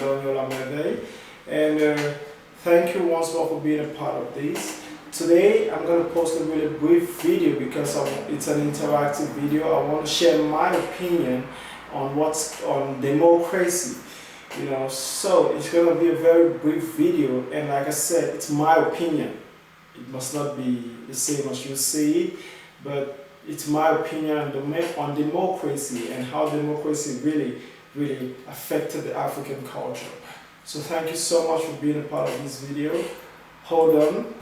Brandon Yolamede, and thank you once more for being a part of this. Today I'm going to post a really brief video because it's an interactive video. I want to share my opinion on what's on democracy. So it's going to be a very brief video, and like I said, it's my opinion. It must not be the same as you see it, but it's my opinion on democracy and how democracy really affected the African culture. So thank you so much for being a part of this video. Hold on.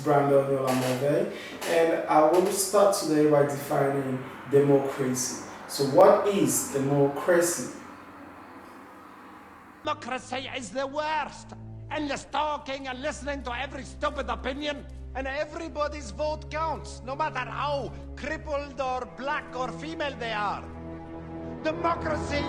Brandon Yolamede, and I will start today by defining democracy. So what is democracy? Democracy is the worst. Endless talking and listening to every stupid opinion, and everybody's vote counts, no matter how crippled or black or female they are. Democracy!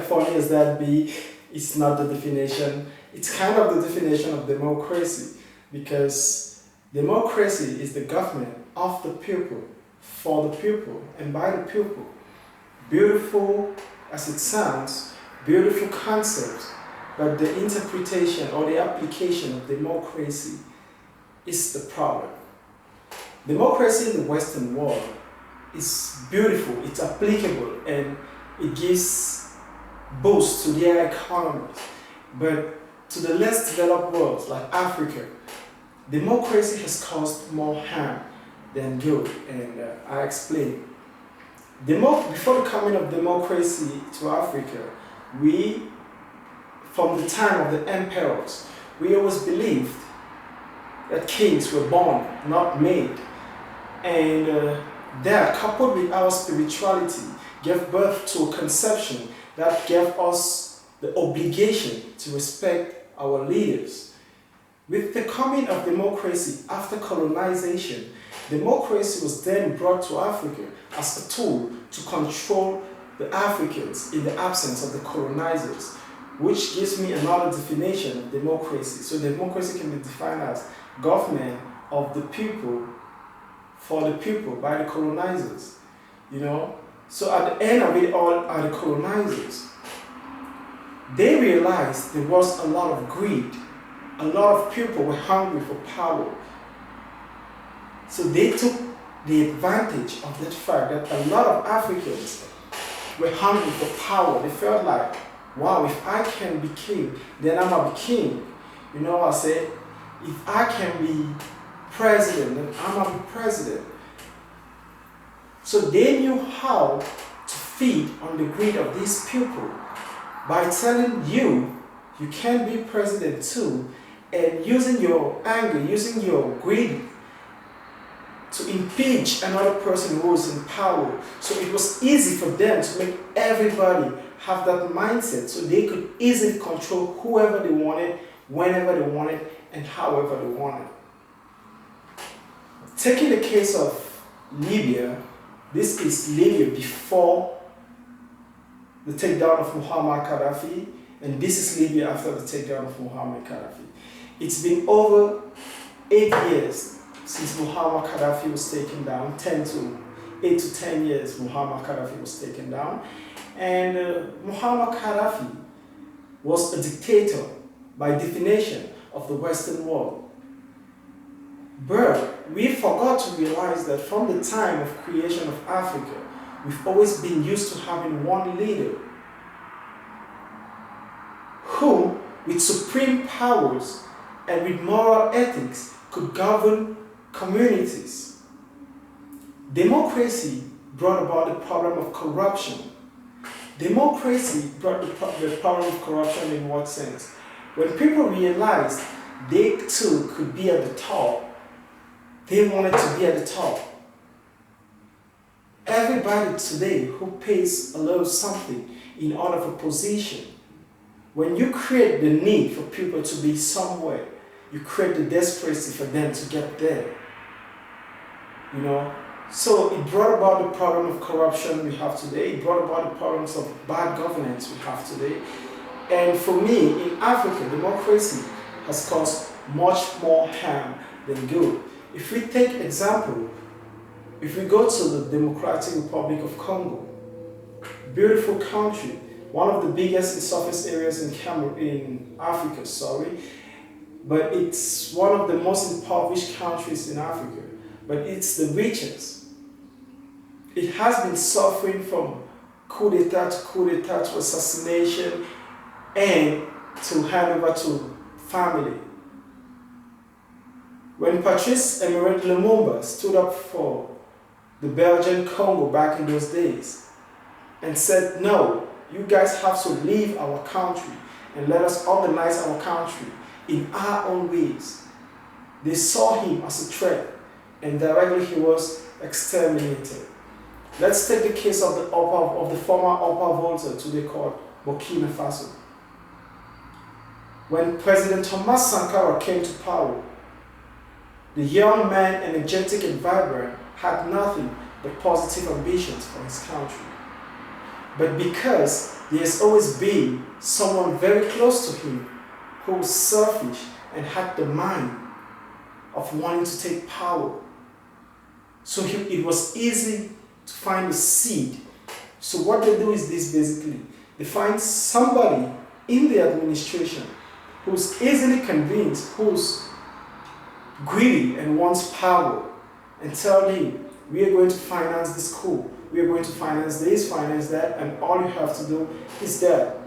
Funny as that be, it's not the definition. It's kind of the definition of democracy, because democracy is the government of the people, for the people, and by the people. Beautiful as it sounds, beautiful concept, but the interpretation or the application of democracy is the problem. Democracy in the Western world is beautiful, it's applicable, and it gives boost to their economies. But to the less developed worlds like Africa, democracy has caused more harm than good, and I explain. Before the coming of democracy to Africa, from the time of the emperors, we always believed that kings were born, not made, and that, coupled with our spirituality, gave birth to a conception that gave us the obligation to respect our leaders. With the coming of democracy after colonization, democracy was then brought to Africa as a tool to control the Africans in the absence of the colonizers, which gives me another definition of democracy. So democracy can be defined as government of the people, for the people, by the colonizers. So at the end of it all are the colonizers. They realized there was a lot of greed. A lot of people were hungry for power. So they took the advantage of that fact that a lot of Africans were hungry for power. They felt like, wow, if I can be king, then I'm a king. I said, if I can be president, then I'm a president. So they knew how to feed on the greed of these people by telling you can be president too, and using your anger, using your greed to impeach another person who was in power. So it was easy for them to make everybody have that mindset, so they could easily control whoever they wanted, whenever they wanted, and however they wanted. Taking the case of Libya, this is Libya before the takedown of Muammar Gaddafi, and this is Libya after the takedown of Muammar Gaddafi. It's been over 8 years since Muammar Gaddafi was taken down, 8 to 10 years Muammar Gaddafi was taken down, and Muammar Gaddafi was a dictator by definition of the Western world. But we forgot to realize that from the time of creation of Africa, we've always been used to having one leader who, with supreme powers and with moral ethics, could govern communities. Democracy brought about the problem of corruption. Democracy brought the problem of corruption in what sense? When people realized they too could be at the top, they wanted to be at the top. Everybody today who pays a little something in order for position, when you create the need for people to be somewhere, you create the desperation for them to get there. So it brought about the problem of corruption we have today. It brought about the problems of bad governance we have today. And for me, in Africa, democracy has caused much more harm than good. If we take example, if we go to the Democratic Republic of Congo, beautiful country, one of the biggest surface areas in Africa, but it's one of the most impoverished countries in Africa, but it's the richest. It has been suffering from coup d'etat to assassination and to hand over to family. When Patrice Emery Lumumba stood up for the Belgian Congo back in those days and said, no, you guys have to leave our country and let us organize our country in our own ways. They saw him as a threat and directly he was exterminated. Let's take the case of the former Upper Volta, today called Burkina Faso. When President Thomas Sankara came to power, the young man, energetic and vibrant, had nothing but positive ambitions for his country. But because there has always been someone very close to him who was selfish and had the mind of wanting to take power, so it was easy to find a seed. So what they do is this basically. They find somebody in the administration who's easily convinced, who's greedy and wants power, and tell him, we are going to finance this school, we are going to finance this, finance that, and all you have to do is that.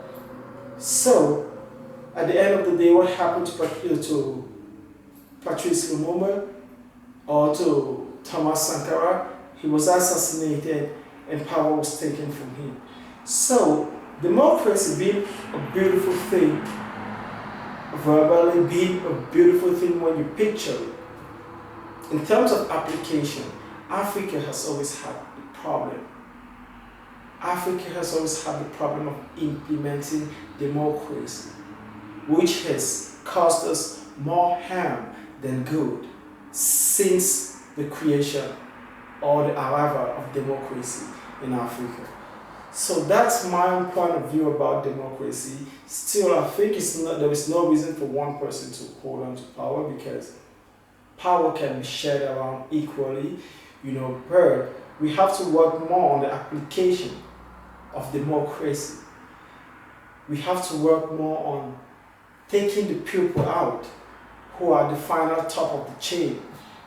So, at the end of the day, what happened to Patrice Lumumba or to Thomas Sankara? He was assassinated and power was taken from him. So, democracy being a beautiful thing, verbally being a beautiful thing when you picture it, in terms of application, Africa has always had the problem. Africa has always had the problem of implementing democracy, which has caused us more harm than good since the creation or the arrival of democracy in Africa. So that's my own point of view about democracy. Still, I think there is no reason for one person to hold on to power, because power can be shared around equally, but we have to work more on the application of democracy. We have to work more on taking the people out who are the final top of the chain,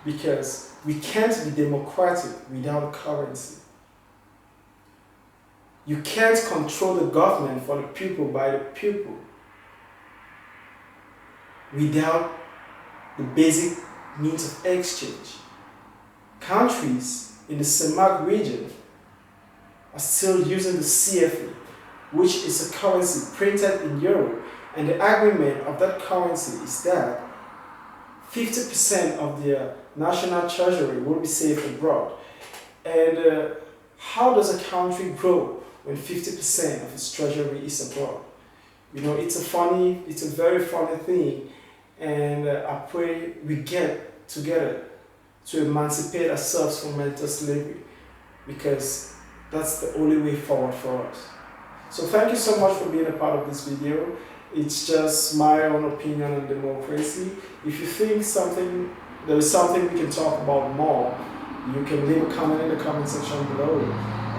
because we can't be democratic without currency. You can't control the government for the people by the people without the basic means of exchange. Countries in the CEMAC region are still using the CFA, which is a currency printed in euro, and the agreement of that currency is that 50% of their national treasury will be saved abroad. And how does a country grow when 50% of its treasury is abroad? It's a very funny thing, and I pray we get together to emancipate ourselves from mental slavery, because that's the only way forward for us. So thank you so much for being a part of this video. It's just my own opinion on democracy. If you think there is something we can talk about more, you can leave a comment in the comment section below.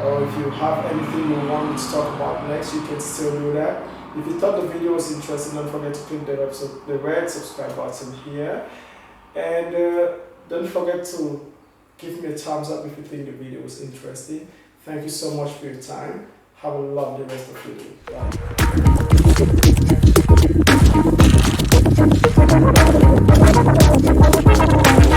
Or if you have anything you want me to talk about next, you can still do that. If you thought the video was interesting, don't forget to click the red subscribe button here. And don't forget to give me a thumbs up if you think the video was interesting. Thank you so much for your time. Have a lovely rest of your day. Bye.